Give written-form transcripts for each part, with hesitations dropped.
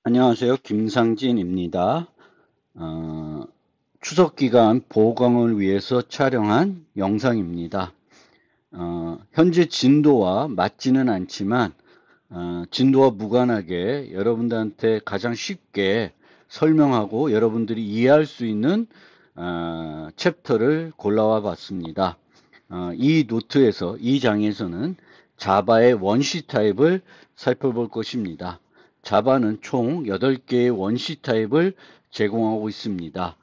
안녕하세요. 김상진입니다. 추석 기간 보강을 위해서 촬영한 영상입니다. 현재 진도와 맞지는 않지만 진도와 무관하게 여러분들한테 가장 쉽게 설명하고 여러분들이 이해할 수 있는 챕터를 골라와 봤습니다. 이 노트에서, 이 장에서는 자바의 원시 타입을 살펴볼 것입니다. 자바는 총 8개의 원시 타입을 제공하고 있습니다.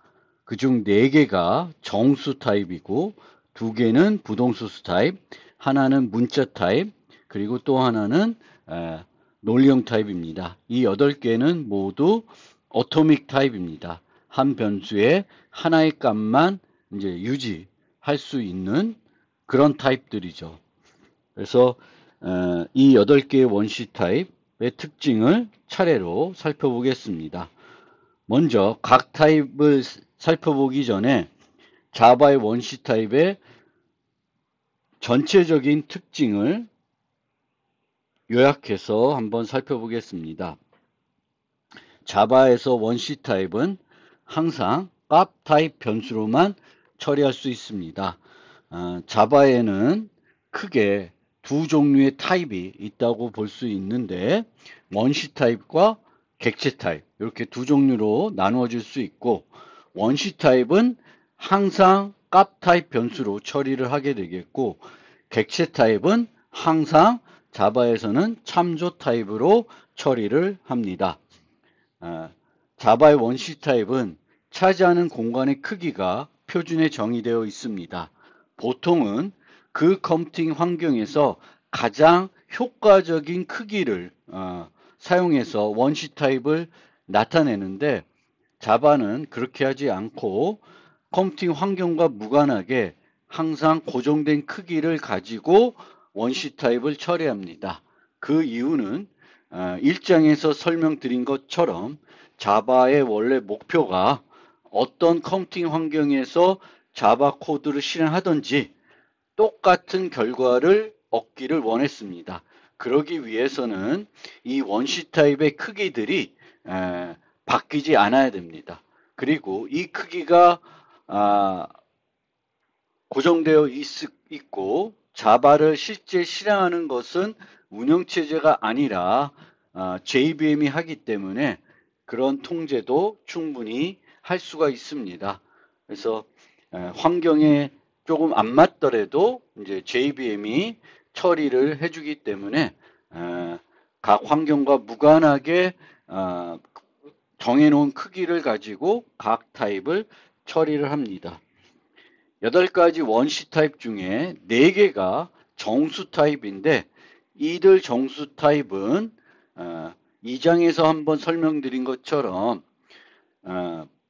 그중 4개가 정수 타입이고 2개는 부동수 타입, 하나는 문자 타입, 그리고 또 하나는 논리형 타입입니다. 이 8개는 모두 어토믹 타입입니다. 한 변수에 하나의 값만 이제 유지할 수 있는 그런 타입들이죠. 그래서 이 8개의 원시 타입의 특징을 차례로 살펴보겠습니다. 먼저 각 타입을 살펴보기 전에 자바의 원시 타입의 전체적인 특징을 요약해서 한번 살펴보겠습니다. 자바에서 원시 타입은 항상 값 타입 변수로만 처리할 수 있습니다. 자바에는 크게 두 종류의 타입이 있다고 볼 수 있는데 원시 타입과 객체 타입 이렇게 두 종류로 나누어질 수 있고, 원시 타입은 항상 값 타입 변수로 처리를 하게 되겠고, 객체 타입은 항상 자바에서는 참조 타입으로 처리를 합니다. 자바의 원시 타입은 차지하는 공간의 크기가 표준에 정의되어 있습니다. 보통은 그 컴퓨팅 환경에서 가장 효과적인 크기를 사용해서 원시 타입을 나타내는데, 자바는 그렇게 하지 않고 컴퓨팅 환경과 무관하게 항상 고정된 크기를 가지고 원시 타입을 처리합니다. 그 이유는 1장에서 설명드린 것처럼 자바의 원래 목표가 어떤 컴퓨팅 환경에서 자바 코드를 실행하든지 똑같은 결과를 얻기를 원했습니다. 그러기 위해서는 이 원시 타입의 크기들이 바뀌지 않아야 됩니다. 그리고 이 크기가 고정되어 있고 자바를 실제 실행하는 것은 운영체제가 아니라 JVM이 하기 때문에 그런 통제도 충분히 할 수가 있습니다. 그래서 환경에 조금 안 맞더라도 이제 JVM이 처리를 해주기 때문에 각 환경과 무관하게 정해놓은 크기를 가지고 각 타입을 처리를 합니다. 8가지 원시 타입 중에 4개가 정수 타입인데, 이들 정수 타입은 2장에서 한번 설명드린 것처럼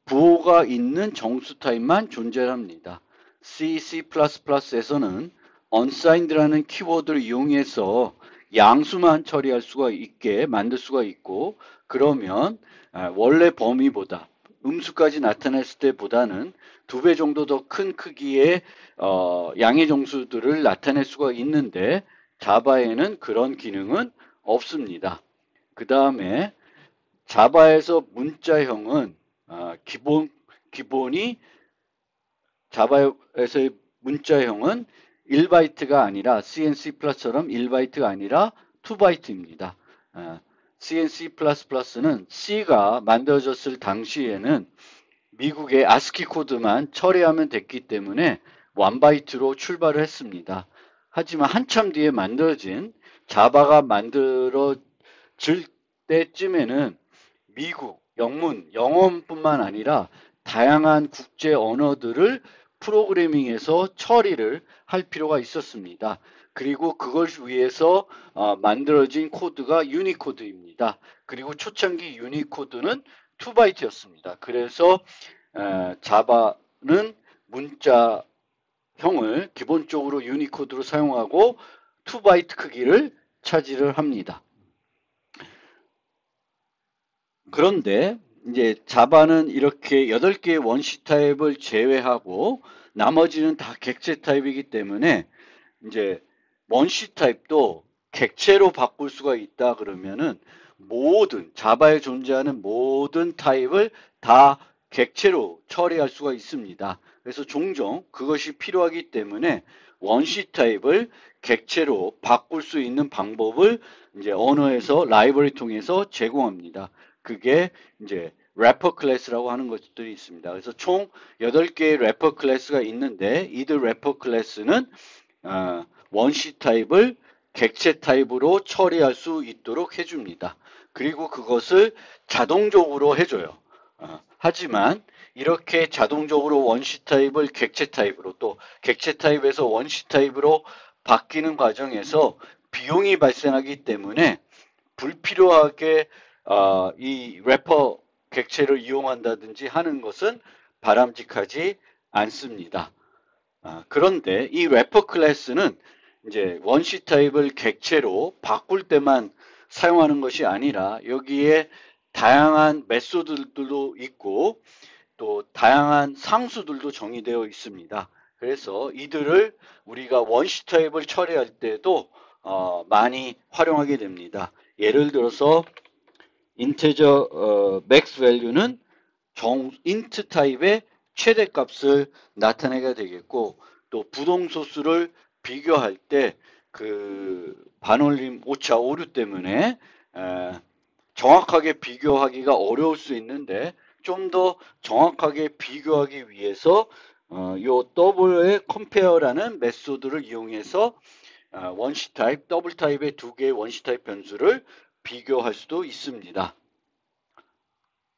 부호가 있는 정수 타입만 존재합니다. C, C++에서는 unsigned라는 키워드를 이용해서 양수만 처리할 수가 있게 만들 수가 있고, 그러면 원래 범위보다 음수까지 나타냈을 때보다는 2배 정도 더 큰 크기의 양의 정수들을 나타낼 수가 있는데 자바에는 그런 기능은 없습니다. 그 다음에 자바에서 문자형은 기본이 자바에서의 문자형은 1바이트가 아니라 CNC 플러스처럼 1바이트가 아니라 2바이트입니다. CNC++는 C가 만들어졌을 당시에는 미국의 아스키 코드만 처리하면 됐기 때문에 1바이트로 출발을 했습니다. 하지만 한참 뒤에 만들어진 자바가 만들어질 때쯤에는 미국, 영문, 영어뿐만 아니라 다양한 국제 언어들을 프로그래밍해서 처리를 할 필요가 있었습니다. 그리고 그걸 위해서 만들어진 코드가 유니코드입니다. 그리고 초창기 유니코드는 2바이트였습니다. 그래서 자바는 문자형을 기본적으로 유니코드로 사용하고 2바이트 크기를 차지를 합니다. 그런데 이제 자바는 이렇게 8개의 원시 타입을 제외하고 나머지는 다 객체 타입이기 때문에 이제 원시 타입도 객체로 바꿀 수가 있다 그러면은 모든 자바에 존재하는 모든 타입을 다 객체로 처리할 수가 있습니다. 그래서 종종 그것이 필요하기 때문에 원시 타입을 객체로 바꿀 수 있는 방법을 이제 언어에서 라이브러리 통해서 제공합니다. 그게 이제 래퍼 클래스라고 하는 것들이 있습니다. 그래서 총 8개의 래퍼 클래스가 있는데 이들 래퍼 클래스는 원시 타입을 객체 타입으로 처리할 수 있도록 해줍니다. 그리고 그것을 자동적으로 해줘요. 하지만 이렇게 자동적으로 원시 타입을 객체 타입으로 또 객체 타입에서 원시 타입으로 바뀌는 과정에서 비용이 발생하기 때문에 불필요하게 이 래퍼 객체를 이용한다든지 하는 것은 바람직하지 않습니다. 그런데 이 래퍼 클래스는 이제 원시 타입을 객체로 바꿀 때만 사용하는 것이 아니라 여기에 다양한 메소드들도 있고 또 다양한 상수들도 정의되어 있습니다. 그래서 이들을 우리가 원시 타입을 처리할 때도 많이 활용하게 됩니다. 예를 들어서 인테저 맥스 밸류는 int 타입의 최대값을 나타내게 되겠고 또 부동소수를 비교할 때 그 반올림 오차 오류 때문에 정확하게 비교하기가 어려울 수 있는데 좀 더 정확하게 비교하기 위해서 요 더블의 컴페어라는 메소드를 이용해서 원시 타입, 더블 타입의 두 개의 원시 타입 변수를 비교할 수도 있습니다.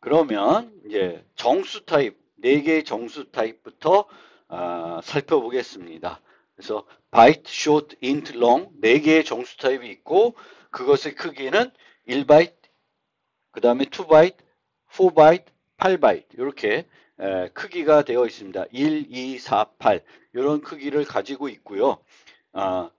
그러면 이제 정수 타입, 4개의 정수 타입부터 살펴보겠습니다. 그래서 byte, short, int, long 4개의 정수 타입이 있고 그것의 크기는 1바이트, 그 다음에 2바이트, 4바이트, 8바이트 이렇게 크기가 되어 있습니다. 1, 2, 4, 8 이런 크기를 가지고 있고요.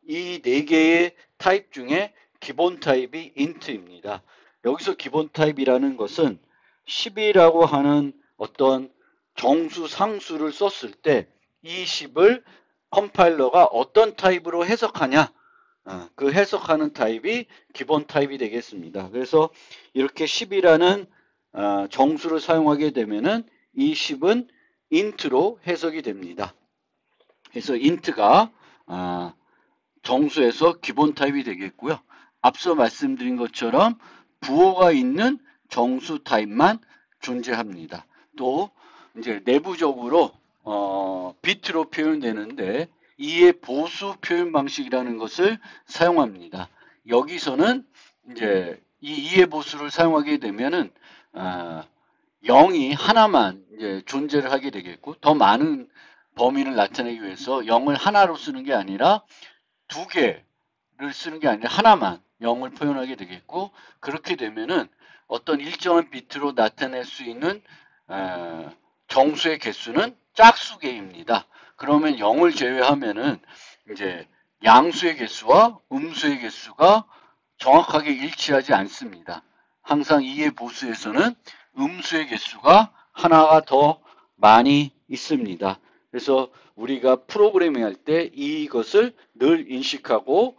이 4개의 타입 중에 기본 타입이 int입니다. 여기서 기본 타입이라는 것은 10이라고 하는 어떤 정수 상수를 썼을 때 이 10을 컴파일러가 어떤 타입으로 해석하냐 그 해석하는 타입이 기본 타입이 되겠습니다. 그래서 이렇게 10이라는 정수를 사용하게 되면은 이 10은 int로 해석이 됩니다. 그래서 int가 정수에서 기본 타입이 되겠고요. 앞서 말씀드린 것처럼 부호가 있는 정수 타입만 존재합니다. 또 이제 내부적으로 비트로 표현되는데 이의 보수 표현 방식이라는 것을 사용합니다. 여기서는 이제 이 2의 보수를 사용하게 되면은 0이 하나만 이제 존재를 하게 되겠고 더 많은 범위를 나타내기 위해서 0을 하나로 쓰는 게 아니라 2개를 쓰는 게 아니라 하나만 0을 표현하게 되겠고 그렇게 되면은 어떤 일정한 비트로 나타낼 수 있는 정수의 개수는 짝수개입니다. 그러면 0을 제외하면은 이제 양수의 개수와 음수의 개수가 정확하게 일치하지 않습니다. 항상 2의 보수에서는 음수의 개수가 하나가 더 많이 있습니다. 그래서 우리가 프로그래밍 할 때 이것을 늘 인식하고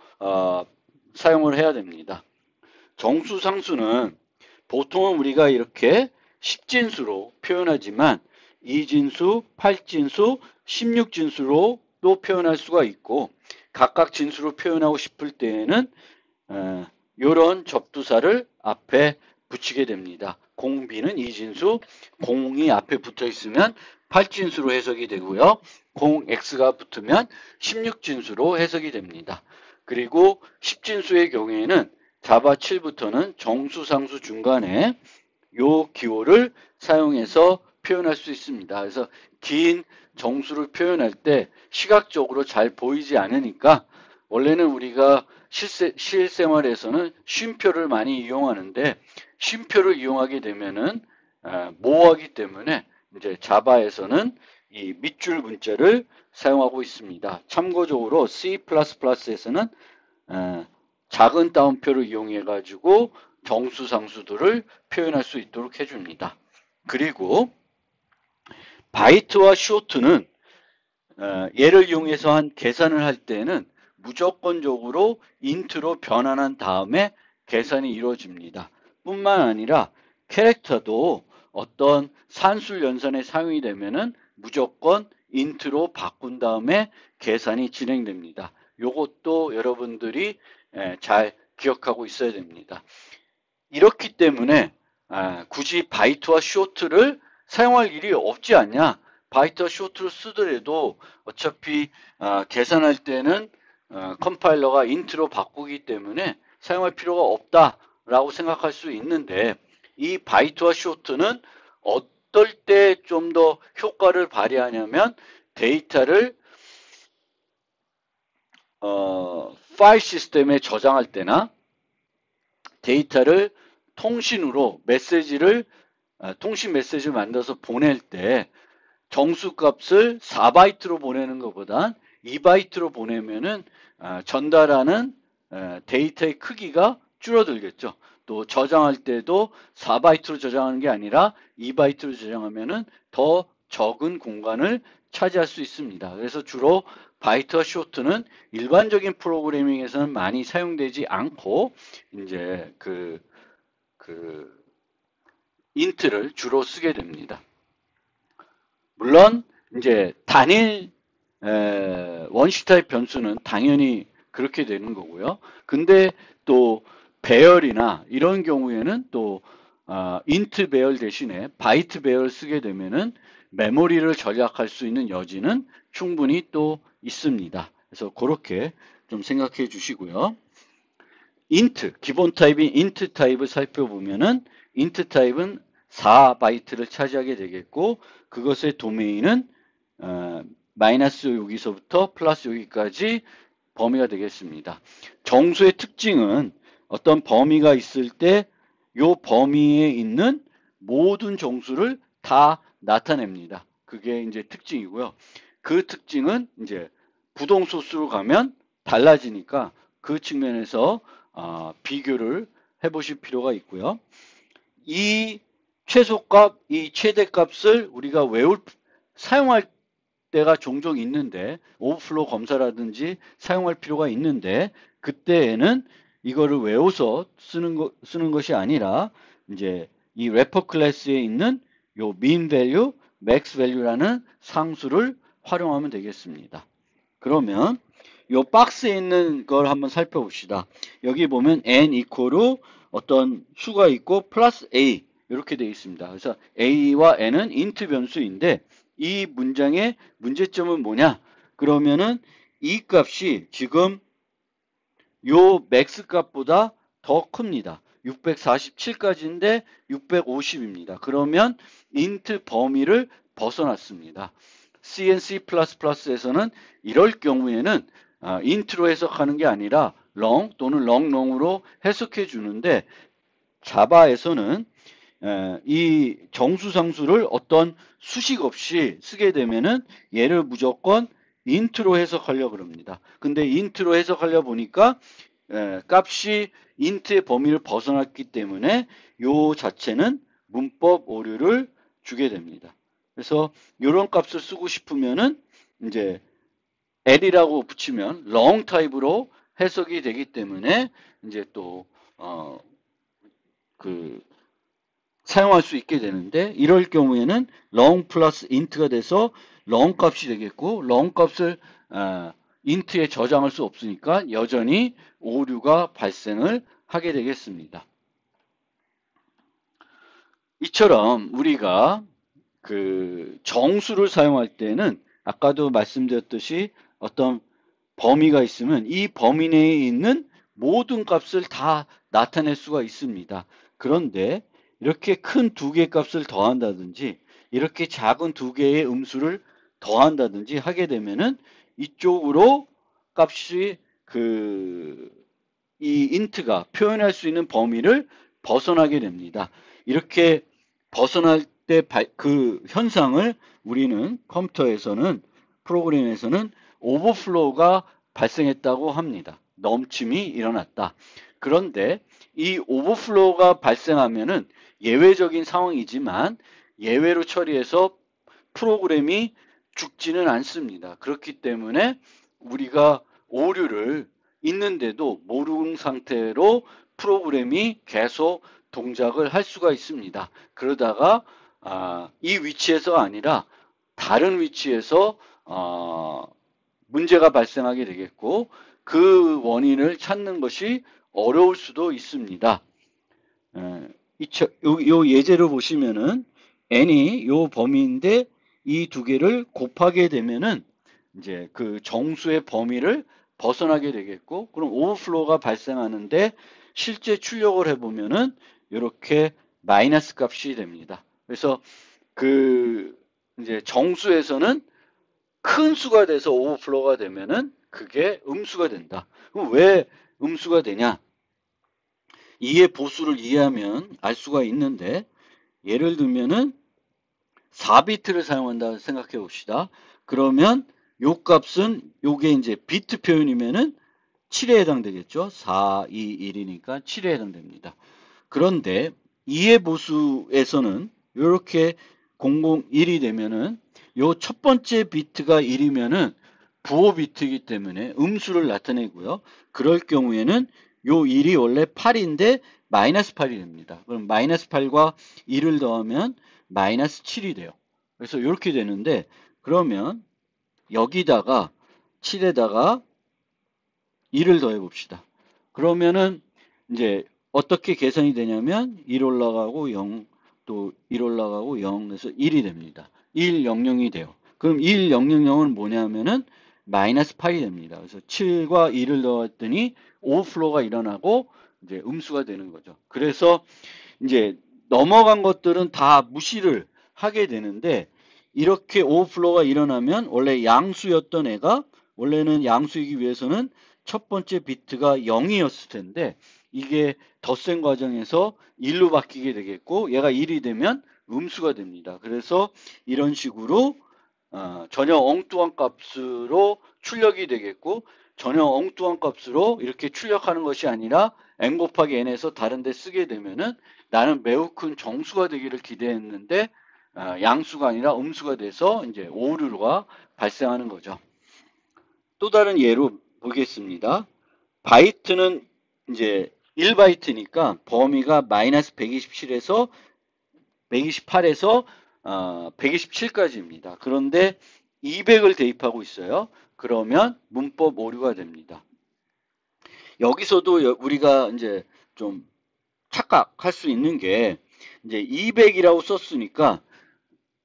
사용을 해야 됩니다. 정수 상수는 보통은 우리가 이렇게 10진수로 표현하지만 2진수, 8진수, 16진수로도 표현할 수가 있고 각각 진수로 표현하고 싶을 때에는 이런 접두사를 앞에 붙이게 됩니다. 0b는 2진수, 0이 앞에 붙어 있으면 8진수로 해석이 되고요. 0x가 붙으면 16진수로 해석이 됩니다. 그리고 10진수의 경우에는 자바 7부터는 정수, 상수 중간에 요 기호를 사용해서 표현할 수 있습니다. 그래서 긴 정수를 표현할 때 시각적으로 잘 보이지 않으니까 원래는 우리가 실생활에서는 쉼표를 많이 이용하는데 쉼표를 이용하게 되면은 모호하기 때문에 이제 자바에서는 이 밑줄 문자를 사용하고 있습니다. 참고적으로 C++에서는 작은 따옴표를 이용해 가지고 정수 상수들을 표현할 수 있도록 해줍니다. 그리고 바이트와 쇼트는 얘를 이용해서 한 계산을 할 때는 무조건적으로 인트로 변환한 다음에 계산이 이루어집니다. 뿐만 아니라 캐릭터도 어떤 산술 연산에 사용이 되면은 무조건 int로 바꾼 다음에 계산이 진행됩니다. 요것도 여러분들이 잘 기억하고 있어야 됩니다. 이렇기 때문에 굳이 바이트와 쇼트를 사용할 일이 없지 않냐. 바이트와 쇼트를 쓰더라도 어차피 계산할 때는 컴파일러가 int로 바꾸기 때문에 사용할 필요가 없다라고 생각할 수 있는데, 이 바이트와 쇼트는 어떨 때 좀 더 효과를 발휘하냐면 데이터를 파일 시스템에 저장할 때나 데이터를 통신으로 통신 메시지를 만들어서 보낼 때 정수값을 4바이트로 보내는 것보다 2바이트로 보내면은 전달하는 데이터의 크기가 줄어들겠죠. 또 저장할 때도 4바이트로 저장하는 게 아니라 2바이트로 저장하면은 더 적은 공간을 차지할 수 있습니다. 그래서 주로 바이트와 쇼트는 일반적인 프로그래밍에서는 많이 사용되지 않고 이제 인트를 주로 쓰게 됩니다. 물론 이제 단일 원시 타입 변수는 당연히 그렇게 되는 거고요. 근데 또 배열이나 이런 경우에는 또 인트 배열 대신에 바이트 배열 쓰게 되면은 메모리를 절약할 수 있는 여지는 충분히 또 있습니다. 그래서 그렇게 좀 생각해 주시고요. 인트, 기본 타입인 인트 타입을 살펴보면은 인트 타입은 4바이트를 차지하게 되겠고, 그것의 도메인은 마이너스 여기서부터 플러스 여기까지 범위가 되겠습니다. 정수의 특징은 어떤 범위가 있을 때 이 범위에 있는 모든 정수를 다 나타냅니다. 그게 이제 특징이고요. 그 특징은 이제 부동소수로 가면 달라지니까 그 측면에서 비교를 해보실 필요가 있고요. 이 최소값, 이 최대값을 우리가 사용할 때가 종종 있는데, 오버플로우 검사라든지 사용할 필요가 있는데, 그때에는 이거를 외워서 쓰는 것이 아니라 이제 이 레퍼 클래스에 있는 요 mean value, max value라는 상수를 활용하면 되겠습니다. 그러면 요 박스에 있는 걸 한번 살펴봅시다. 여기 보면 n 이퀄로 어떤 수가 있고 플러스 a 이렇게 되어 있습니다. 그래서 a와 n은 int 변수인데 이 문장의 문제점은 뭐냐? 그러면은 이 값이 지금 요 맥스 값보다 더 큽니다. 647까지인데 650입니다. 그러면 int 범위를 벗어났습니다. CNC++에서는 이럴 경우에는 int로 해석하는 게 아니라 long 또는 longlong으로 해석해 주는데, 자바에서는 이 정수상수를 어떤 수식 없이 쓰게 되면은 얘를 무조건 int로 해석하려고 합니다. 근데 int로 해석하려 보니까 값이 int의 범위를 벗어났기 때문에 요 자체는 문법 오류를 주게 됩니다. 그래서 이런 값을 쓰고 싶으면은 이제 L이라고 붙이면 long 타입으로 해석이 되기 때문에 이제 또 사용할 수 있게 되는데, 이럴 경우에는 long 플러스 int가 돼서 long 값이 되겠고, long 값을 int에 저장할 수 없으니까 여전히 오류가 발생을 하게 되겠습니다. 이처럼 우리가 정수를 사용할 때는 아까도 말씀드렸듯이 어떤 범위가 있으면 이 범위 내에 있는 모든 값을 다 나타낼 수가 있습니다. 그런데 이렇게 큰 두 개의 값을 더한다든지 이렇게 작은 두 개의 음수를 더한다든지 하게 되면은 이쪽으로 값이 이 int가 표현할 수 있는 범위를 벗어나게 됩니다. 이렇게 벗어날 때 그 현상을 우리는 컴퓨터에서는, 프로그램에서는 오버플로우가 발생했다고 합니다. 넘침이 일어났다. 그런데 이 오버플로우가 발생하면은 예외적인 상황이지만 예외로 처리해서 프로그램이 죽지는 않습니다. 그렇기 때문에 우리가 오류를 있는데도 모르는 상태로 프로그램이 계속 동작을 할 수가 있습니다. 그러다가 이 위치에서 아니라 다른 위치에서 문제가 발생하게 되겠고 그 원인을 찾는 것이 어려울 수도 있습니다. 요 예제로 보시면은 n이 요 범위인데 이 두 개를 곱하게 되면은 이제 그 정수의 범위를 벗어나게 되겠고, 그럼 오버플로우가 발생하는데 실제 출력을 해보면은 이렇게 마이너스 값이 됩니다. 그래서 그 이제 정수에서는 큰 수가 돼서 오버플로우가 되면은 그게 음수가 된다. 그럼 왜 음수가 되냐? 이의 보수를 이해하면 알 수가 있는데, 예를 들면은 4비트를 사용한다 생각해 봅시다. 그러면 요 값은 요게 이제 비트 표현이면은 7에 해당되겠죠. 4, 2, 1이니까 7에 해당됩니다. 그런데 2의 보수에서는 이렇게 001이 되면은 요 첫 번째 비트가 1이면은 부호 비트이기 때문에 음수를 나타내고요. 그럴 경우에는 요 1이 원래 8인데 마이너스 8이 됩니다. 그럼 마이너스 8과 1을 더하면 마이너스 7이 돼요. 그래서 이렇게 되는데, 그러면 여기다가 7에다가 1을 더해 봅시다. 그러면은 이제 어떻게 계산이 되냐면 1 올라가고 0, 또 1 올라가고 0 해서 1이 됩니다. 1, 0, 0이 돼요. 그럼 1, 0, 0, 0은 뭐냐면은 마이너스 8이 됩니다. 그래서 7과 1을 넣었더니 오버플로우가 일어나고 이제 음수가 되는 거죠. 그래서 이제 넘어간 것들은 다 무시를 하게 되는데, 이렇게 오버플로우가 일어나면 원래 양수였던 애가, 원래는 양수이기 위해서는 첫 번째 비트가 0이었을 텐데 이게 덧셈 과정에서 1로 바뀌게 되겠고, 얘가 1이 되면 음수가 됩니다. 그래서 이런 식으로 전혀 엉뚱한 값으로 출력이 되겠고, 전혀 엉뚱한 값으로 이렇게 출력하는 것이 아니라 n 곱하기 n에서 다른 데 쓰게 되면은 나는 매우 큰 정수가 되기를 기대했는데 양수가 아니라 음수가 돼서 이제 오류가 발생하는 거죠. 또 다른 예로 보겠습니다. 바이트는 이제 1바이트니까 범위가 마이너스 128에서 127까지입니다. 그런데 200을 대입하고 있어요. 그러면 문법 오류가 됩니다. 여기서도 우리가 이제 좀 착각할 수 있는 게, 이제 200이라고 썼으니까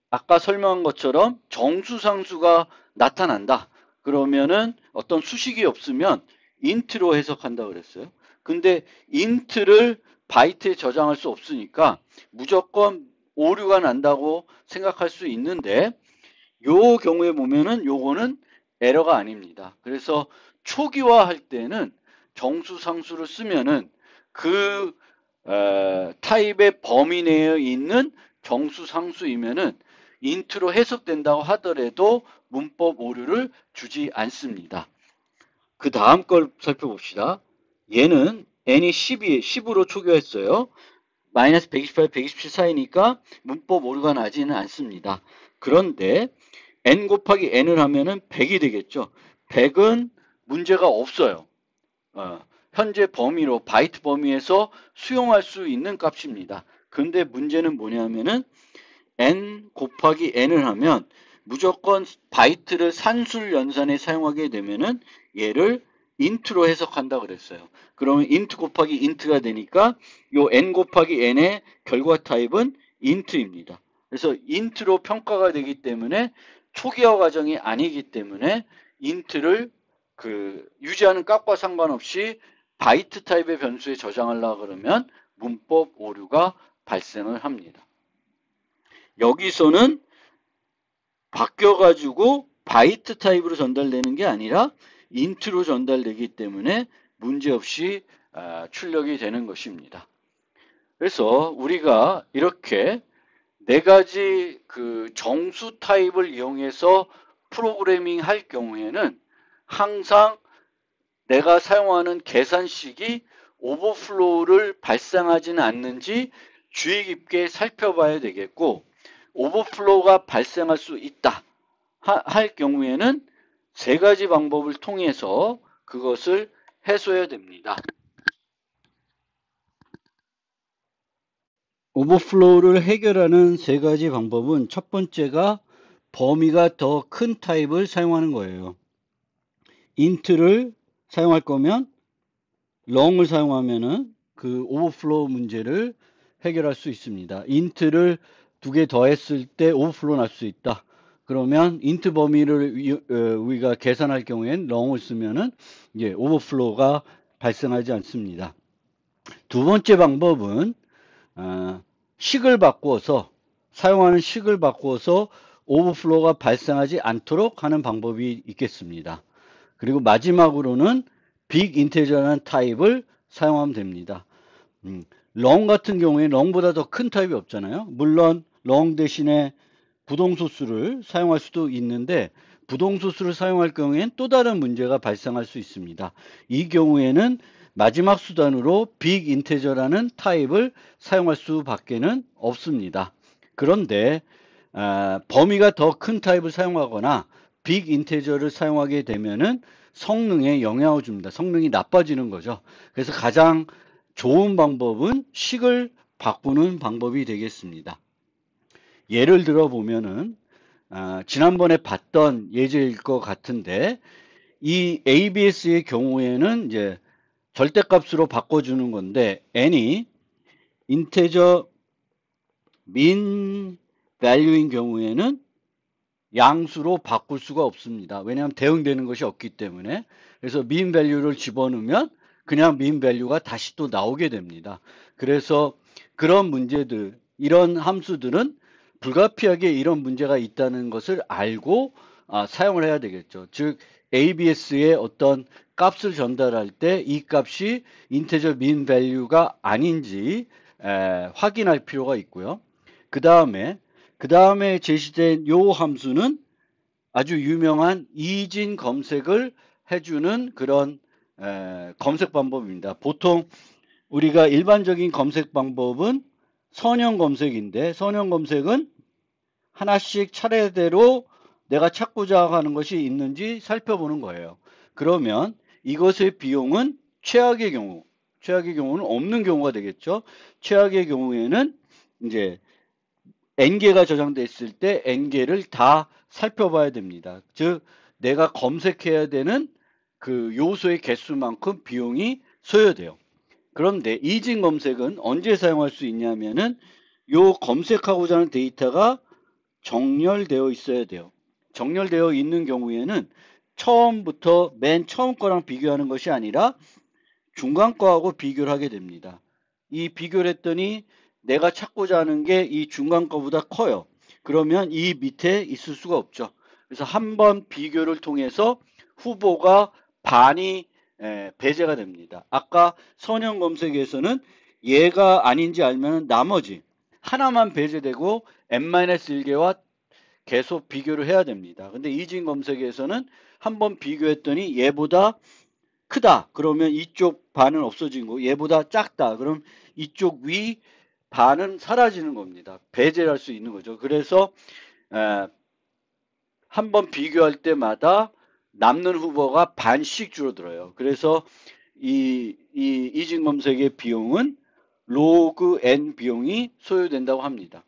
아까 설명한 것처럼 정수상수가 나타난다. 그러면은 어떤 수식이 없으면 인트로 해석한다 그랬어요. 근데 인트를 바이트에 저장할 수 없으니까 무조건 오류가 난다고 생각할 수 있는데, 요 경우에 보면은 요거는 에러가 아닙니다. 그래서 초기화할 때는 정수상수를 쓰면은 그 타입의 범위 내에 있는 정수상수이면은 인트로 해석된다고 하더라도 문법 오류를 주지 않습니다. 그 다음 걸 살펴봅시다. 얘는 n이 10으로 초기화했어요. 마이너스 128, 127 사이니까 문법 오류가 나지는 않습니다. 그런데 n 곱하기 n을 하면은 100이 되겠죠. 100은 문제가 없어요. 현재 범위로 바이트 범위에서 수용할 수 있는 값입니다. 근데 문제는 뭐냐면은 n 곱하기 n을 하면 무조건 바이트를 산술 연산에 사용하게 되면은 얘를 인트로 해석한다 그랬어요. 그러면 인트 곱하기 인트가 되니까 요 n 곱하기 n의 결과 타입은 인트입니다. 그래서 인트로 평가가 되기 때문에 초기화 과정이 아니기 때문에 인트를 유지하는 값과 상관없이 바이트 타입의 변수에 저장하려고 그러면 문법 오류가 발생을 합니다. 여기서는 바뀌어가지고 바이트 타입으로 전달되는 게 아니라 인트로 전달되기 때문에 문제없이 출력이 되는 것입니다. 그래서 우리가 이렇게 네 가지 그 정수 타입을 이용해서 프로그래밍 할 경우에는 항상 내가 사용하는 계산식이 오버플로우를 발생하지는 않는지 주의 깊게 살펴봐야 되겠고, 오버플로우가 발생할 수 있다 할 경우에는 세 가지 방법을 통해서 그것을 해소해야 됩니다. 오버플로우를 해결하는 세 가지 방법은 첫 번째가 범위가 더 큰 타입을 사용하는 거예요. 인트를 사용할 거면 롱을 사용하면은 그 오버플로우 문제를 해결할 수 있습니다. 인트를 두 개 더했을 때 오버플로우 날 수 있다. 그러면 인트 범위를 우리가 계산할 경우엔 롱을 쓰면은 이제 오버플로우가 발생하지 않습니다. 두 번째 방법은 식을 바꾸어서 사용하는 식을 바꾸어서 오버플로우가 발생하지 않도록 하는 방법이 있겠습니다. 그리고 마지막으로는 빅 인테저라는 타입을 사용하면 됩니다. 롱 같은 경우에 롱보다 더 큰 타입이 없잖아요. 물론 롱 대신에 부동소수를 사용할 수도 있는데 부동소수를 사용할 경우에는 또 다른 문제가 발생할 수 있습니다. 이 경우에는 마지막 수단으로 빅 인테저라는 타입을 사용할 수밖에는 없습니다. 그런데 범위가 더 큰 타입을 사용하거나 빅 인테저를 사용하게 되면은 성능에 영향을 줍니다. 성능이 나빠지는 거죠. 그래서 가장 좋은 방법은 식을 바꾸는 방법이 되겠습니다. 예를 들어 보면은 지난번에 봤던 예제일 것 같은데 이 ABS의 경우에는 이제 절대값으로 바꿔주는 건데 n이 인테저 min value인 경우에는 양수로 바꿀 수가 없습니다. 왜냐하면 대응되는 것이 없기 때문에. 그래서 min value를 집어넣으면 그냥 min value가 다시 또 나오게 됩니다. 그래서 그런 문제들, 이런 함수들은 불가피하게 이런 문제가 있다는 것을 알고 사용을 해야 되겠죠. 즉 ABS의 어떤 값을 전달할 때 이 값이 인테저 min value가 아닌지 확인할 필요가 있고요. 그 다음에 제시된 요 함수는 아주 유명한 이진 검색을 해주는 그런 검색 방법입니다. 보통 우리가 일반적인 검색 방법은 선형 검색인데 선형 검색은 하나씩 차례대로 내가 찾고자 하는 것이 있는지 살펴보는 거예요. 그러면 이것의 비용은 최악의 경우는 없는 경우가 되겠죠. 최악의 경우에는 이제 n개가 저장됐을 때 n개를 다 살펴봐야 됩니다. 즉 내가 검색해야 되는 그 요소의 개수만큼 비용이 소요돼요. 그런데 이진 검색은 언제 사용할 수 있냐면은 요 검색하고자 하는 데이터가 정렬되어 있어야 돼요. 정렬되어 있는 경우에는 처음부터 맨 처음 거랑 비교하는 것이 아니라 중간 거하고 비교를 하게 됩니다. 이 비교를 했더니 내가 찾고자 하는 게 이 중간 거보다 커요. 그러면 이 밑에 있을 수가 없죠. 그래서 한번 비교를 통해서 후보가 반이 배제가 됩니다. 아까 선형 검색에서는 얘가 아닌지 알면 나머지 하나만 배제되고 n-1개와 계속 비교를 해야 됩니다. 근데 이진 검색에서는 한번 비교했더니 얘보다 크다. 그러면 이쪽 반은 없어진 거고 얘보다 작다. 그럼 이쪽 위 반은 사라지는 겁니다. 배제를 할 수 있는 거죠. 그래서 한번 비교할 때마다 남는 후보가 반씩 줄어들어요. 그래서 이진 검색의 비용은 로그 n 비용이 소요된다고 합니다.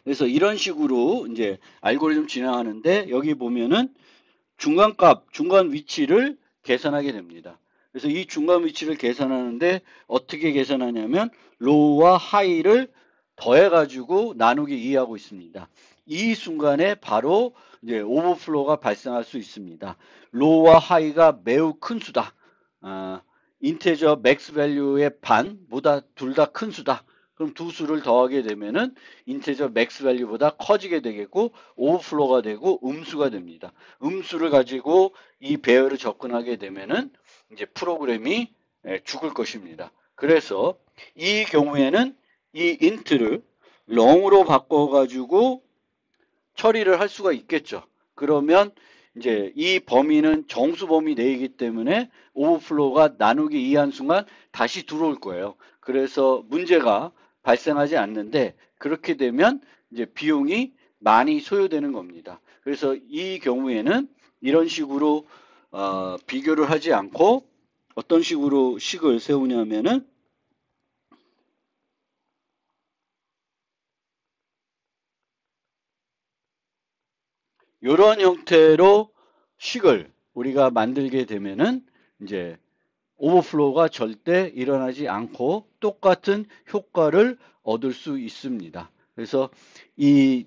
그래서 이런 식으로 이제 알고리즘 진행하는데 여기 보면은 중간값, 중간 위치를 계산하게 됩니다. 그래서 이 중간 위치를 계산하는데 어떻게 계산하냐면 로우와 하이를 더해가지고 나누기 2하고 있습니다. 이 순간에 바로 이제 오버플로우가 발생할 수 있습니다. 로우와 하이가 매우 큰 수다. 인테저 맥스 밸류의 반보다 둘 다 큰 수다. 그럼 두 수를 더하게 되면은 인테저 맥스 밸류보다 커지게 되겠고 오버플로우가 되고 음수가 됩니다. 음수를 가지고 이 배열을 접근하게 되면은 이제 프로그램이 죽을 것입니다. 그래서 이 경우에는 이 인트를 롱으로 바꿔가지고 처리를 할 수가 있겠죠. 그러면 이제 이 범위는 정수 범위 내이기 때문에 오버플로우가 나누기 2한 순간 다시 들어올 거예요. 그래서 문제가 발생하지 않는데 그렇게 되면 이제 비용이 많이 소요되는 겁니다. 그래서 이 경우에는 이런 식으로 비교를 하지 않고 어떤 식으로 식을 세우냐면은 이런 형태로 식을 우리가 만들게 되면은 이제 오버플로우가 절대 일어나지 않고 똑같은 효과를 얻을 수 있습니다. 그래서 이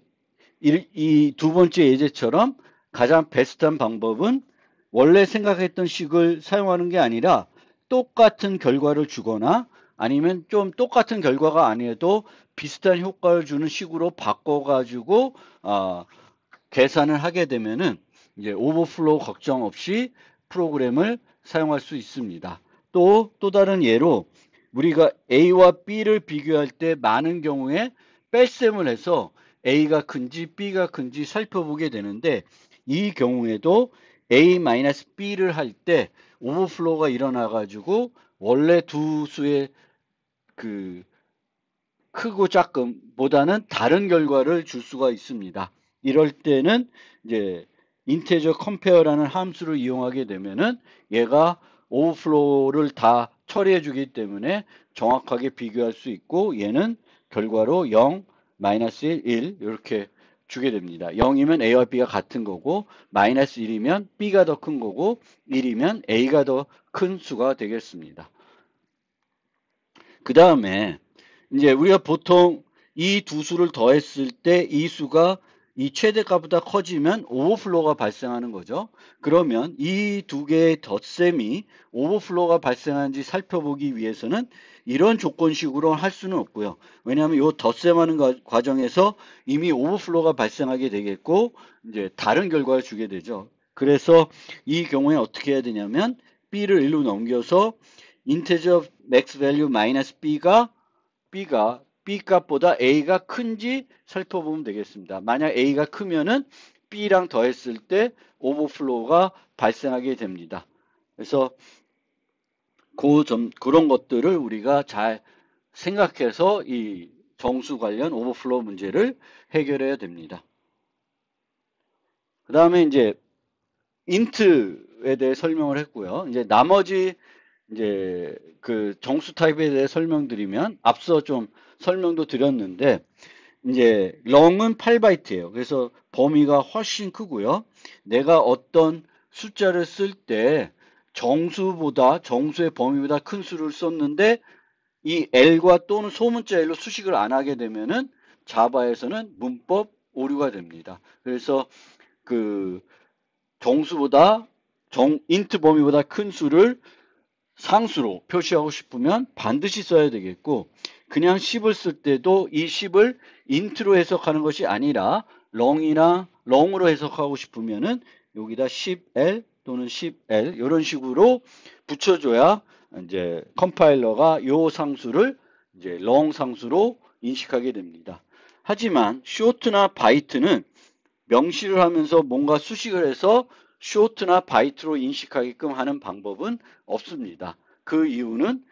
두 번째 예제처럼 가장 베스트한 방법은 원래 생각했던 식을 사용하는 게 아니라 똑같은 결과를 주거나 아니면 좀 똑같은 결과가 아니어도 비슷한 효과를 주는 식으로 바꿔가지고 계산을 하게 되면은 이제 오버플로우 걱정 없이 프로그램을 사용할 수 있습니다. 또 다른 예로 우리가 A와 B를 비교할 때 많은 경우에 뺄셈을 해서 A가 큰지 B가 큰지 살펴보게 되는데 이 경우에도 A-B를 할 때 오버플로우가 일어나 가지고 원래 두 수의 그 크고 작음보다는 다른 결과를 줄 수가 있습니다. 이럴 때는 이제 인테저 컴페어라는 함수를 이용하게 되면은 얘가 오버플로우를 다 처리해 주기 때문에 정확하게 비교할 수 있고 얘는 결과로 0, 마이너스 1, 1 이렇게 주게 됩니다. 0이면 A와 B가 같은 거고 마이너스 1이면 B가 더 큰 거고 1이면 A가 더 큰 수가 되겠습니다. 그 다음에 이제 우리가 보통 이 두 수를 더했을 때 이 수가 이 최대값보다 커지면 오버플로우가 발생하는 거죠. 그러면 이 두 개의 덧셈이 오버플로우가 발생하는지 살펴보기 위해서는 이런 조건식으로 할 수는 없고요. 왜냐하면 이 덧셈하는 과정에서 이미 오버플로우가 발생하게 되겠고 이제 다른 결과를 주게 되죠. 그래서 이 경우에 어떻게 해야 되냐면 B를 1로 넘겨서 인테저 max value 마이너스 B가 B 값보다 A가 큰지 살펴보면 되겠습니다. 만약 A가 크면은 B랑 더했을 때 오버플로우가 발생하게 됩니다. 그래서 그런 것들을 우리가 잘 생각해서 이 정수 관련 오버플로우 문제를 해결해야 됩니다. 그 다음에 이제 인트에 대해 설명을 했고요. 이제 나머지 이제 그 정수 타입에 대해 설명드리면 앞서 좀 설명도 드렸는데 이제 롱은 8바이트예요. 그래서 범위가 훨씬 크고요. 내가 어떤 숫자를 쓸 때 정수의 범위보다 큰 수를 썼는데 이 L과 또는 소문자 L로 수식을 안 하게 되면은 자바에서는 문법 오류가 됩니다. 그래서 그 인트 범위보다 큰 수를 상수로 표시하고 싶으면 반드시 써야 되겠고 그냥 10을 쓸 때도 이 10을 인트로 해석하는 것이 아니라 롱으로 해석하고 싶으면은 여기다 10L 또는 10L 이런 식으로 붙여줘야 이제 컴파일러가 요 상수를 이제 롱 상수로 인식하게 됩니다. 하지만 쇼트나 바이트는 명시를 하면서 뭔가 수식을 해서 쇼트나 바이트로 인식하게끔 하는 방법은 없습니다. 그 이유는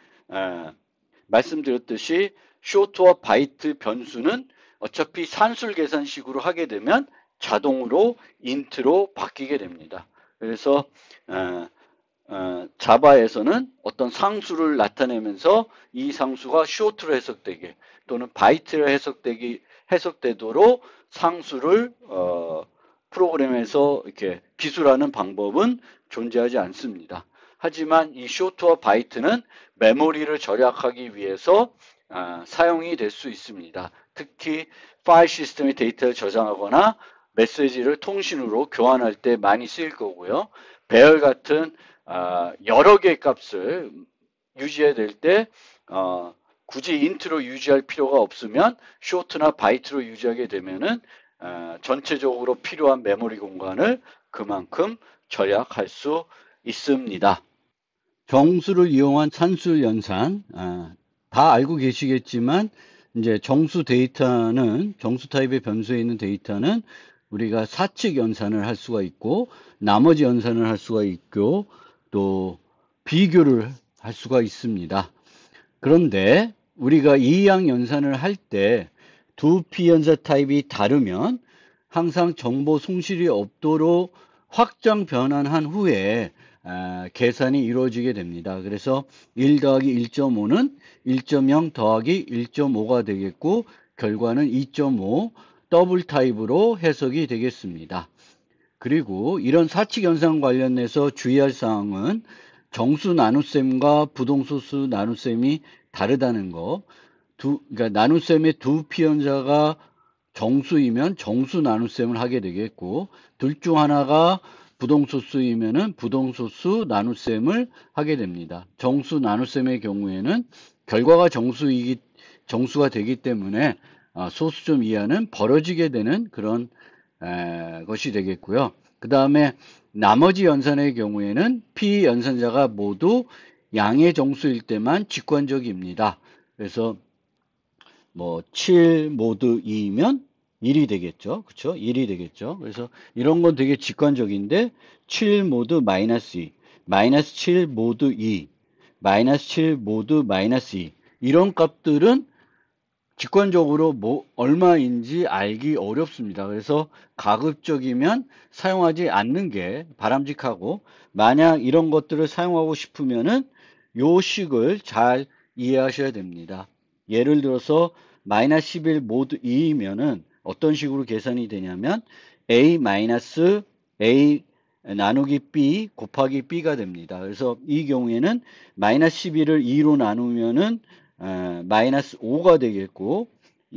말씀드렸듯이 쇼트와 바이트 변수는 어차피 산술 계산식으로 하게 되면 자동으로 인트로 바뀌게 됩니다. 그래서 자바에서는 어떤 상수를 나타내면서 이 상수가 쇼트로 해석되게 또는 바이트로 해석되도록 상수를 프로그램에서 이렇게 기술하는 방법은 존재하지 않습니다. 하지만 이 쇼트와 바이트는 메모리를 절약하기 위해서 사용이 될 수 있습니다. 특히 파일 시스템의 데이터를 저장하거나 메시지를 통신으로 교환할 때 많이 쓰일 거고요. 배열 같은 여러 개의 값을 유지해야 될 때 굳이 인트로 유지할 필요가 없으면 쇼트나 바이트로 유지하게 되면은 전체적으로 필요한 메모리 공간을 그만큼 절약할 수 있습니다. 정수를 이용한 산술 연산 다 알고 계시겠지만 이제 정수 타입의 변수에 있는 데이터는 우리가 사칙 연산을 할 수가 있고 나머지 연산을 할 수가 있고 또 비교를 할 수가 있습니다. 그런데 우리가 이항 연산을 할 때 두 피연사 타입이 다르면 항상 정보 송실이 없도록 확정 변환한 후에 계산이 이루어지게 됩니다. 그래서 1 더하기 1.5는 1.0 더하기 1.5가 되겠고 결과는 2.5 더블 타입으로 해석이 되겠습니다. 그리고 이런 사칙 연산 관련해서 주의할 사항은 정수 나눗셈과 부동소수 나눗셈이 다르다는 거. 그러니까 나눗셈의 두 피현자가 정수이면 정수 나눗셈을 하게 되겠고, 둘 중 하나가 부동소수이면은 부동소수 나눗셈을 하게 됩니다. 정수 나눗셈의 경우에는 결과가 정수가 되기 때문에 소수점 이하는 벌어지게 되는 그런 것이 되겠고요. 그 다음에 나머지 연산의 경우에는 피연산자가 모두 양의 정수일 때만 직관적입니다. 그래서 뭐 7 모두 2이면 1이 되겠죠. 그쵸? 1이 되겠죠. 그래서 이런 건 되게 직관적인데 7 모두 마이너스 2, 마이너스 7 모두 2, 마이너스 7 모두 마이너스 2 이런 값들은 직관적으로 뭐 얼마인지 알기 어렵습니다. 그래서 가급적이면 사용하지 않는 게 바람직하고, 만약 이런 것들을 사용하고 싶으면은 요 식을 잘 이해하셔야 됩니다. 예를 들어서 마이너스 11 모두 2이면은 어떤 식으로 계산이 되냐면 a 마이너스 a 나누기 b 곱하기 b가 됩니다. 그래서 이 경우에는 마이너스 11을 2로 나누면은 마이너스 5가 되겠고,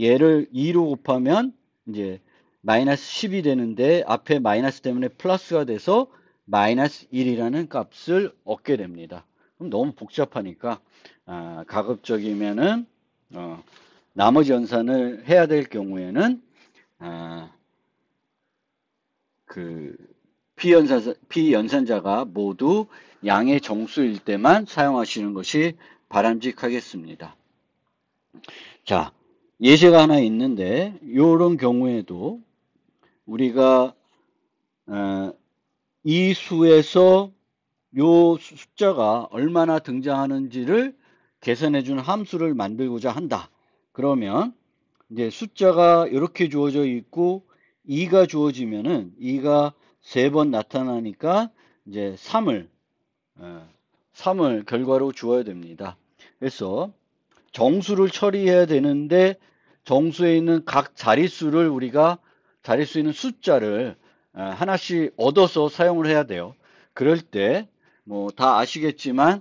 얘를 2로 곱하면 이제 마이너스 10이 되는데 앞에 마이너스 때문에 플러스가 돼서 마이너스 1이라는 값을 얻게 됩니다. 그럼 너무 복잡하니까 가급적이면은 나머지 연산을 해야 될 경우에는 그 피연산자가 모두 양의 정수일 때만 사용하시는 것이 바람직하겠습니다. 자, 예제가 하나 있는데 이런 경우에도 우리가 이 수에서 요 숫자가 얼마나 등장하는지를 계산해주는 함수를 만들고자 한다. 그러면 이제 숫자가 이렇게 주어져 있고 2가 주어지면은 2가 3번 나타나니까 이제 3을 결과로 주어야 됩니다. 그래서 정수를 처리해야 되는데 정수에 있는 각 자릿수를 우리가 자릿수 있는 숫자를 하나씩 얻어서 사용을 해야 돼요. 그럴 때 뭐 다 아시겠지만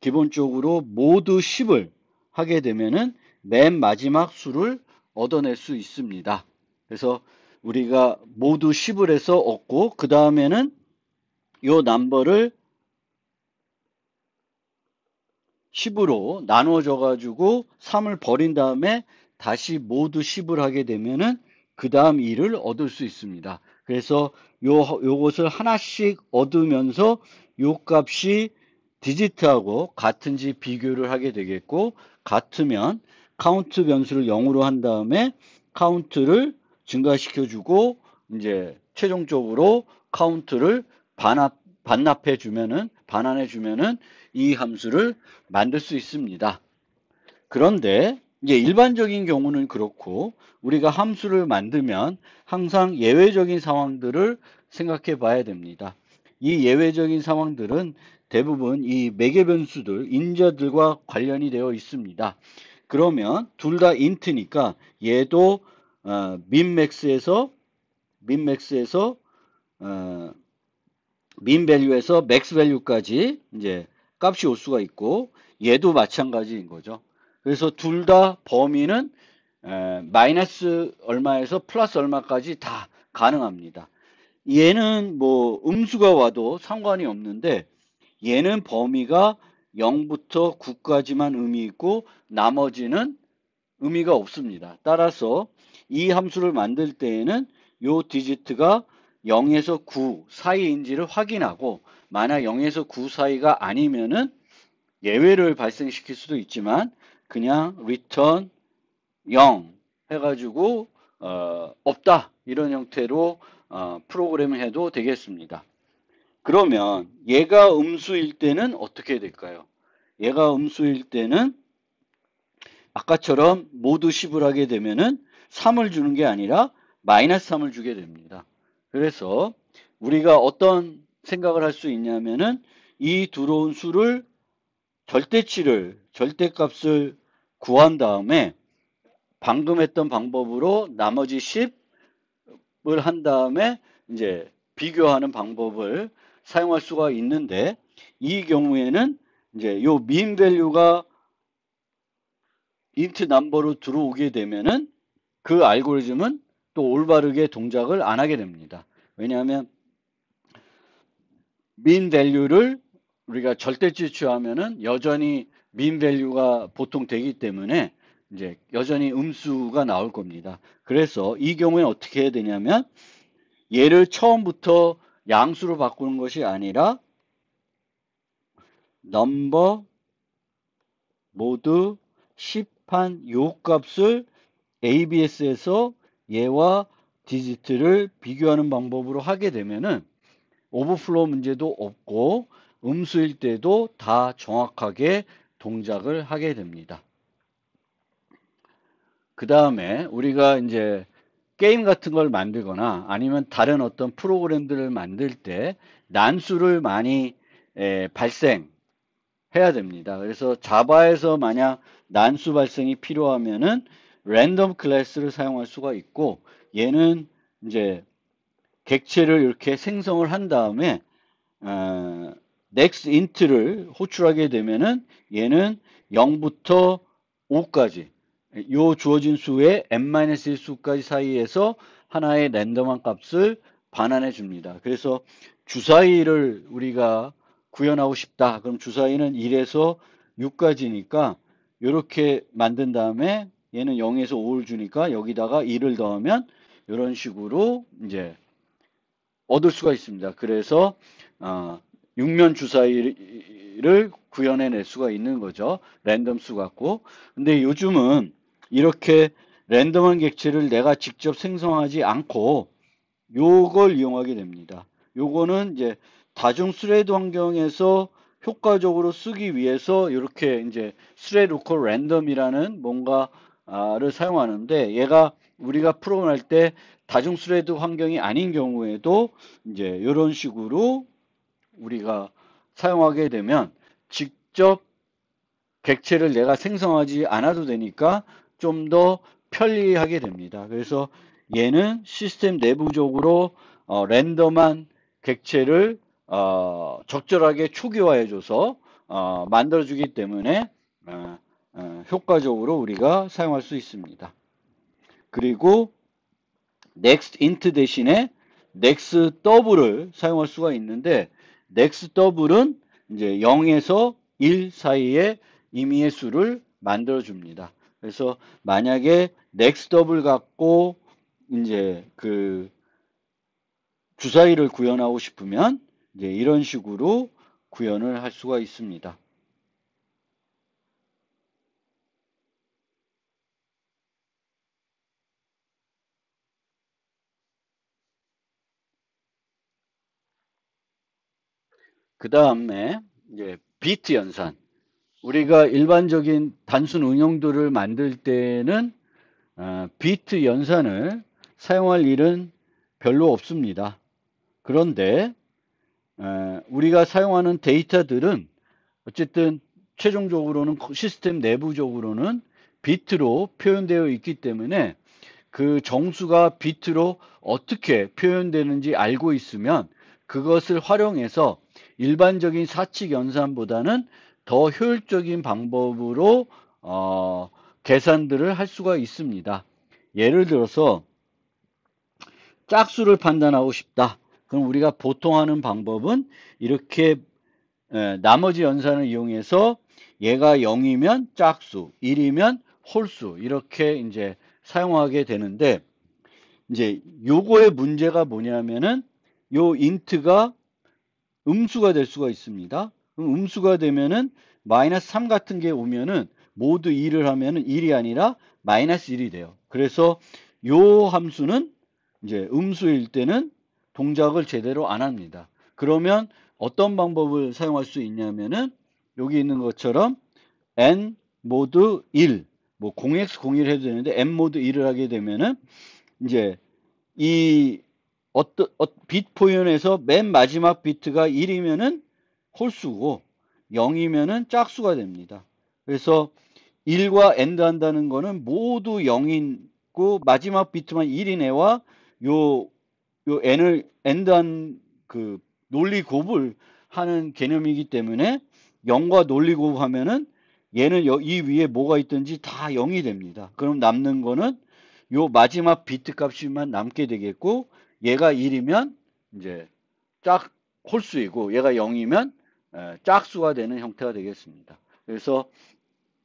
기본적으로 모두 10을 하게 되면은 맨 마지막 수를 얻어낼 수 있습니다. 그래서 우리가 모두 10을 해서 얻고 그 다음에는 요 넘버를 10으로 나누어져 가지고 3을 버린 다음에 다시 모두 10을 하게 되면은 그 다음 2를 얻을 수 있습니다. 그래서 요것을 하나씩 얻으면서 요 값이 디지트하고 같은지 비교를 하게 되겠고, 같으면 카운트 변수를 0으로 한 다음에 카운트를 증가시켜 주고 이제 최종적으로 카운트를 반납해 주면은 반환해 주면은 이 함수를 만들 수 있습니다. 그런데 이제 일반적인 경우는 그렇고 우리가 함수를 만들면 항상 예외적인 상황들을 생각해 봐야 됩니다. 이 예외적인 상황들은 대부분 이 매개 변수들, 인자들과 관련이 되어 있습니다. 그러면 둘 다 인트니까 얘도 민맥스에서 민 밸류에서 맥스 밸류까지 이제 값이 올 수가 있고, 얘도 마찬가지인 거죠. 그래서 둘 다 범위는 마이너스 얼마에서 플러스 얼마까지 다 가능합니다. 얘는 뭐 음수가 와도 상관이 없는데 얘는 범위가 0부터 9까지만 의미 있고 나머지는 의미가 없습니다. 따라서 이 함수를 만들 때에는 요 디지트가 0에서 9 사이인지를 확인하고, 만약 0에서 9 사이가 아니면은 예외를 발생시킬 수도 있지만 그냥 return 0 해가지고 없다 이런 형태로 프로그램을 해도 되겠습니다. 그러면 얘가 음수일 때는 어떻게 될까요? 얘가 음수일 때는 아까처럼 모두 10을 하게 되면은 3을 주는 게 아니라 마이너스 3을 주게 됩니다. 그래서 우리가 어떤 생각을 할 수 있냐면은 이 들어온 수를 절대값을 구한 다음에 방금 했던 방법으로 나머지 10을 한 다음에 이제 비교하는 방법을 사용할 수가 있는데, 이 경우에는 이제 요 mean value가 int number로 들어오게 되면은 그 알고리즘은 또 올바르게 동작을 안 하게 됩니다. 왜냐하면 mean value를 우리가 절대치 취하면은 여전히 mean value가 보통 되기 때문에 이제 여전히 음수가 나올 겁니다. 그래서 이 경우에 어떻게 해야 되냐면 얘를 처음부터 양수로 바꾸는 것이 아니라 number 모드 10한 요 값을 ABS에서 얘와 디지트를 비교하는 방법으로 하게 되면은 오버플로우 문제도 없고 음수일 때도 다 정확하게 동작을 하게 됩니다. 그 다음에 우리가 이제 게임 같은 걸 만들거나 아니면 다른 어떤 프로그램들을 만들 때 난수를 많이 발생해야 됩니다. 그래서 자바에서 만약 난수 발생이 필요하면은 랜덤 클래스를 사용할 수가 있고, 얘는 이제 객체를 이렇게 생성을 한 다음에 next int를 호출하게 되면은 얘는 0부터 5까지 요 주어진 수의 n-1 수까지 사이에서 하나의 랜덤한 값을 반환해 줍니다. 그래서 주사위를 우리가 구현하고 싶다. 그럼 주사위는 1에서 6까지니까 이렇게 만든 다음에 얘는 0에서 5를 주니까 여기다가 2를 더하면 이런 식으로 이제 얻을 수가 있습니다. 그래서 육면 주사위를 구현해낼 수가 있는 거죠. 랜덤 수 갖고. 근데 요즘은 이렇게 랜덤한 객체를 내가 직접 생성하지 않고 요걸 이용하게 됩니다. 요거는 이제 다중 스레드 환경에서 효과적으로 쓰기 위해서 이렇게 이제 스레드 로컬 랜덤이라는 뭔가를 사용하는데, 얘가 우리가 프로그램할 때 다중 스레드 환경이 아닌 경우에도 이제 이런 식으로 우리가 사용하게 되면 직접 객체를 내가 생성하지 않아도 되니까 좀 더 편리하게 됩니다. 그래서 얘는 시스템 내부적으로 랜덤한 객체를 적절하게 초기화해줘서 만들어주기 때문에 효과적으로 우리가 사용할 수 있습니다. 그리고 next int 대신에 next double을 사용할 수가 있는데, next double은 이제 0에서 1 사이에 임의의 수를 만들어 줍니다. 그래서 만약에 next double 갖고 이제 그 주사위를 구현하고 싶으면 이제 이런 식으로 구현을 할 수가 있습니다. 그 다음에 이제 비트 연산. 우리가 일반적인 단순 응용도를 만들 때는 비트 연산을 사용할 일은 별로 없습니다. 그런데 우리가 사용하는 데이터들은 어쨌든 최종적으로는 시스템 내부적으로는 비트로 표현되어 있기 때문에 그 정수가 비트로 어떻게 표현되는지 알고 있으면 그것을 활용해서 일반적인 사칙 연산보다는 더 효율적인 방법으로 계산들을 할 수가 있습니다. 예를 들어서 짝수를 판단하고 싶다. 그럼 우리가 보통 하는 방법은 이렇게 나머지 연산을 이용해서 얘가 0이면 짝수, 1이면 홀수 이렇게 이제 사용하게 되는데, 이제 요거의 문제가 뭐냐면은 요 인트가 음수가 될 수가 있습니다. 그럼 음수가 되면은 마이너스 3 같은 게 오면은 모두 2를 하면은 1이 아니라 마이너스 1이 돼요. 그래서 요 함수는 이제 음수일 때는 동작을 제대로 안 합니다. 그러면 어떤 방법을 사용할 수 있냐면은 여기 있는 것처럼 n 모드 1, 뭐 0x01 해도 되는데 n 모드 1을 하게 되면은 이제 이 빛 표현에서 맨 마지막 비트가 1이면은 홀수고 0이면은 짝수가 됩니다. 그래서 1과 AND 한다는 거는 모두 0이고 마지막 비트만 1인 애와 요 요 n을 end한 그 논리 곱을 하는 개념이기 때문에 0과 논리 곱하면은 얘는 이 위에 뭐가 있든지 다 0이 됩니다. 그럼 남는 거는 요 마지막 비트 값이만 남게 되겠고, 얘가 1이면 이제 짝 홀수이고 얘가 0이면 짝수가 되는 형태가 되겠습니다. 그래서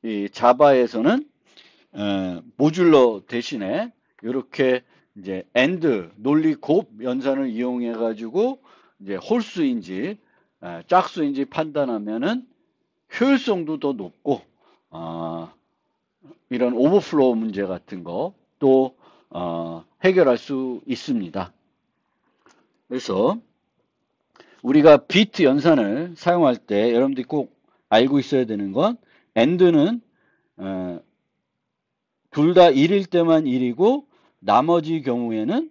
이 자바에서는 모듈러 대신에 이렇게 이제 AND 논리 곱 연산을 이용해 가지고 이제 홀수인지 짝수인지 판단하면은 효율성도 더 높고 이런 오버플로우 문제 같은 거 또 해결할 수 있습니다. 그래서 우리가 비트 연산을 사용할 때 여러분들이 꼭 알고 있어야 되는 건 AND는 둘 다 1일 때만 1이고 나머지 경우에는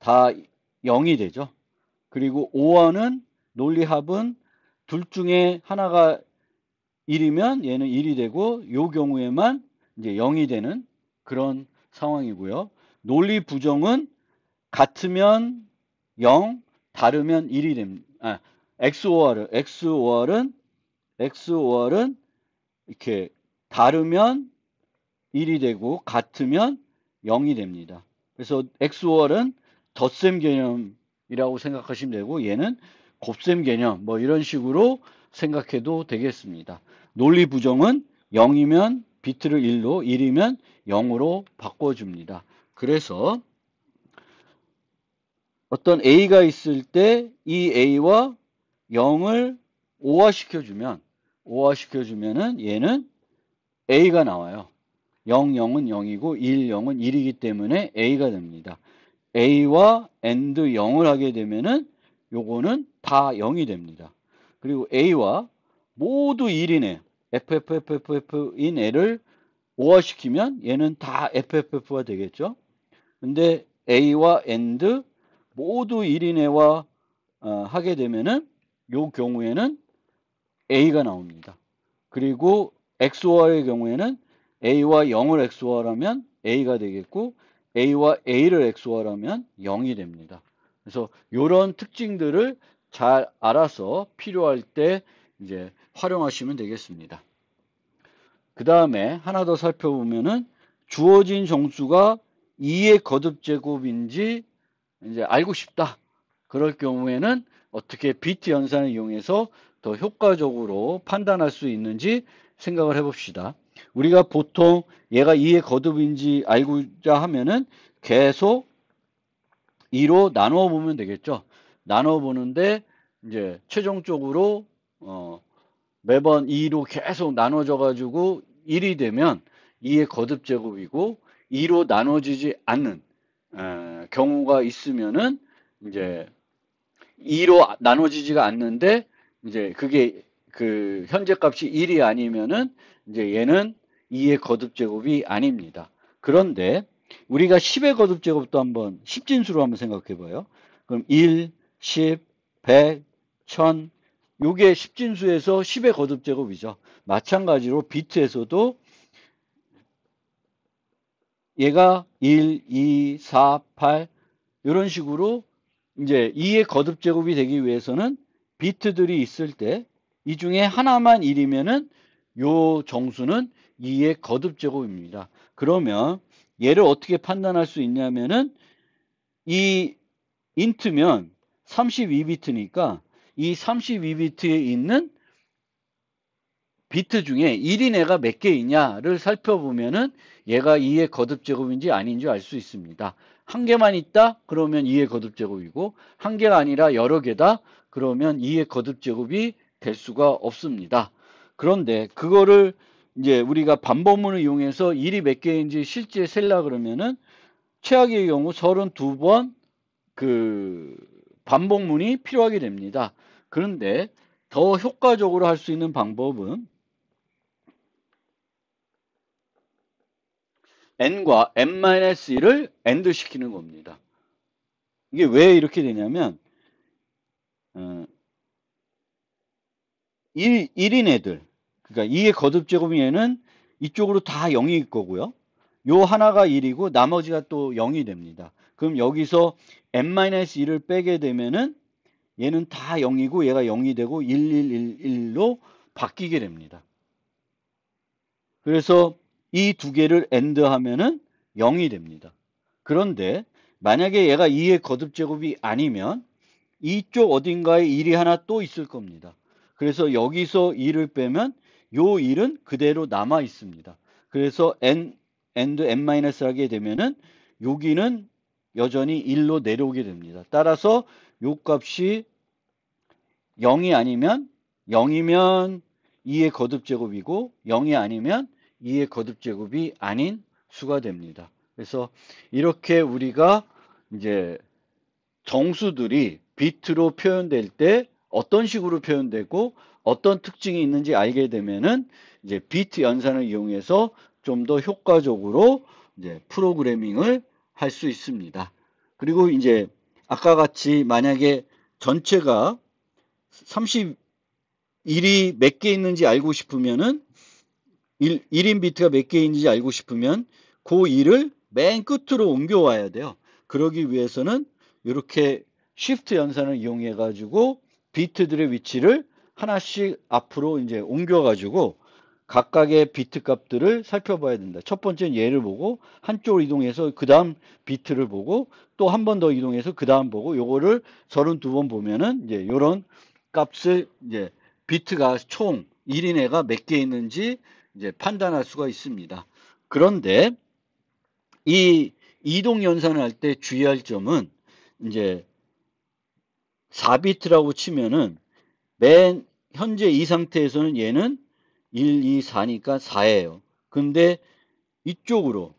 다 0이 되죠. 그리고 OR은 논리합은 둘 중에 하나가 1이면 얘는 1이 되고 이 경우에만 이제 0이 되는 그런 상황이고요. 논리 부정은 같으면 0, 다르면 1이 됩니다. XOR은 이렇게 다르면 1이 되고 같으면 0이 됩니다. 그래서 XOR은 덧셈 개념이라고 생각하시면 되고 얘는 곱셈 개념 뭐 이런 식으로 생각해도 되겠습니다. 논리 부정은 0이면 비트를 1로 1이면 0으로 바꿔줍니다. 그래서 어떤 A가 있을 때 이 A와 0을 오화시켜주면은 얘는 A가 나와요. 0, 0은 0이고 1, 0은 1이기 때문에 A가 됩니다. A와 AND 0을 하게 되면은 요거는 다 0이 됩니다. 그리고 A와 모두 1인 애, FFFF인 애를 오화시키면 얘는 다 FFF가 되겠죠. 근데 A와 AND 모두 1인 애와 하게 되면은 요 경우에는 A가 나옵니다. 그리고 XOR의 경우에는 A와 0을 XOR하면 A가 되겠고 A와 A를 XOR하면 0이 됩니다. 그래서 이런 특징들을 잘 알아서 필요할 때 이제 활용하시면 되겠습니다. 그 다음에 하나 더 살펴보면은 주어진 정수가 2의 거듭 제곱인지 이제 알고 싶다. 그럴 경우에는 어떻게 비트 연산을 이용해서 더 효과적으로 판단할 수 있는지 생각을 해봅시다. 우리가 보통 얘가 2의 거듭인지 알고자 하면은 계속 2로 나누어 보면 되겠죠. 나누어 보는데 이제 최종적으로 매번 2로 계속 나눠져 가지고 1이 되면 2의 거듭 제곱이고 2로 나눠지지 않는 경우가 있으면은 이제 2로 나눠지지가 않는데 이제 그게 그 현재 값이 1이 아니면은 이제 얘는 2의 거듭 제곱이 아닙니다. 그런데 우리가 10의 거듭 제곱도 한번 10진수로 한번 생각해 봐요. 그럼 1, 10, 100, 1000 요게 10진수에서 10의 거듭 제곱이죠. 마찬가지로 비트에서도 얘가 1, 2, 4, 8 이런 식으로 이제 2의 거듭 제곱이 되기 위해서는 비트들이 있을 때 이 중에 하나만 1이면은 요 정수는 2의 거듭 제곱입니다. 그러면 얘를 어떻게 판단할 수 있냐면은 이 인트면 32비트니까 이 32비트에 있는 비트 중에 1인 애가 몇 개 있냐를 살펴보면은 얘가 2의 거듭 제곱인지 아닌지 알 수 있습니다. 한 개만 있다? 그러면 2의 거듭 제곱이고 한 개가 아니라 여러 개다? 그러면 2의 거듭 제곱이 될 수가 없습니다. 그런데 그거를 이제 우리가 반복문을 이용해서 1이 몇 개인지 실제 셀라 그러면은 최악의 경우 32번 그 반복문이 필요하게 됩니다. 그런데 더 효과적으로 할 수 있는 방법은 n과 n-1을 AND 시키는 겁니다. 이게 왜 이렇게 되냐면 1인 애들 그러니까 2의 거듭 제곱이 얘는 이쪽으로 다 0일 거고요. 요 하나가 1이고 나머지가 또 0이 됩니다. 그럼 여기서 n-1을 빼게 되면은 얘는 다 0이고 얘가 0이 되고 1111로 바뀌게 됩니다. 그래서 이 두 개를 AND 하면은 0이 됩니다. 그런데 만약에 얘가 2의 거듭제곱이 아니면 이쪽 어딘가에 1이 하나 또 있을 겁니다. 그래서 여기서 1을 빼면 요 1은 그대로 남아 있습니다. 그래서 AND n- 하게 되면은 여기는 여전히 1로 내려오게 됩니다. 따라서 요 값이 0이 아니면 0이면 2의 거듭제곱이고 0이 아니면 2의 거듭제곱이 아닌 수가 됩니다. 그래서 이렇게 우리가 이제 정수들이 비트로 표현될 때 어떤 식으로 표현되고 어떤 특징이 있는지 알게 되면은 이제 비트 연산을 이용해서 좀 더 효과적으로 이제 프로그래밍을 할 수 있습니다. 그리고 이제 아까 같이 만약에 전체가 31이 몇 개 있는지 알고 싶으면은 1인 비트가 몇 개 있는지 알고 싶으면 그 1을 맨 끝으로 옮겨와야 돼요. 그러기 위해서는 이렇게 쉬프트 연산을 이용해 가지고 비트들의 위치를 하나씩 앞으로 이제 옮겨 가지고 각각의 비트 값들을 살펴봐야 된다. 첫 번째는 얘를 보고 한쪽으로 이동해서 그 다음 비트를 보고 또 한 번 더 이동해서 그 다음 보고 요거를 32번 보면은 이제 요런 값을 이제 비트가 총 1인 애가 몇 개 있는지 이제 판단할 수가 있습니다. 그런데 이 이동 연산을 할 때 주의할 점은 이제 4비트라고 치면은 맨 현재 이 상태에서는 얘는 1, 2, 4니까 4예요. 근데 이쪽으로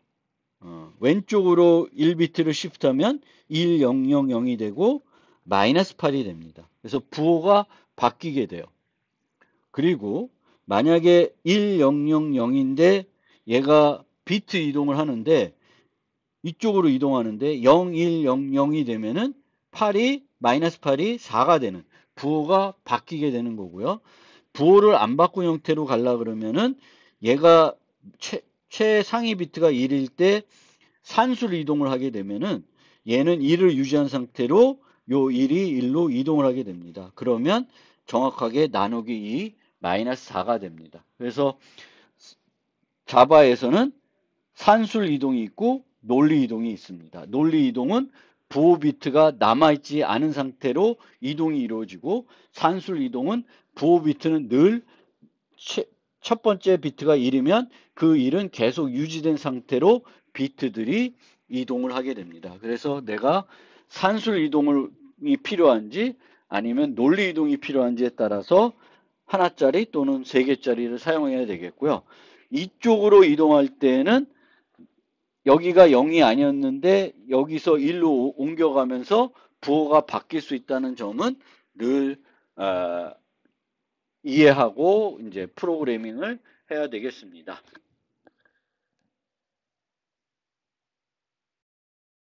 왼쪽으로 1비트를 시프트하면 1, 0, 0, 0이 되고 마이너스 8이 됩니다. 그래서 부호가 바뀌게 돼요. 그리고 만약에 1, 0, 0, 0인데 얘가 비트 이동을 하는데 이쪽으로 이동하는데 0, 1, 0, 0이 되면은 8이 마이너스 8이 4가 되는 부호가 바뀌게 되는 거고요. 부호를 안 바꾼 형태로 가려 그러면은 얘가 최상위 비트가 1일 때 산술 이동을 하게 되면은 얘는 1을 유지한 상태로 요 1이 1로 이동을 하게 됩니다. 그러면 정확하게 나누기 2 마이너스 4가 됩니다. 그래서 자바에서는 산술 이동이 있고 논리 이동이 있습니다. 논리 이동은 부호 비트가 남아있지 않은 상태로 이동이 이루어지고 산술 이동은 부호 비트는 늘 첫 번째 비트가 1이면 그 1은 계속 유지된 상태로 비트들이 이동을 하게 됩니다. 그래서 내가 산술 이동이 필요한지 아니면 논리 이동이 필요한지에 따라서 하나짜리 또는 세 개짜리를 사용해야 되겠고요. 이쪽으로 이동할 때는 여기가 0이 아니었는데 여기서 1로 옮겨가면서 부호가 바뀔 수 있다는 점은 늘 이해하고 이제 프로그래밍을 해야 되겠습니다.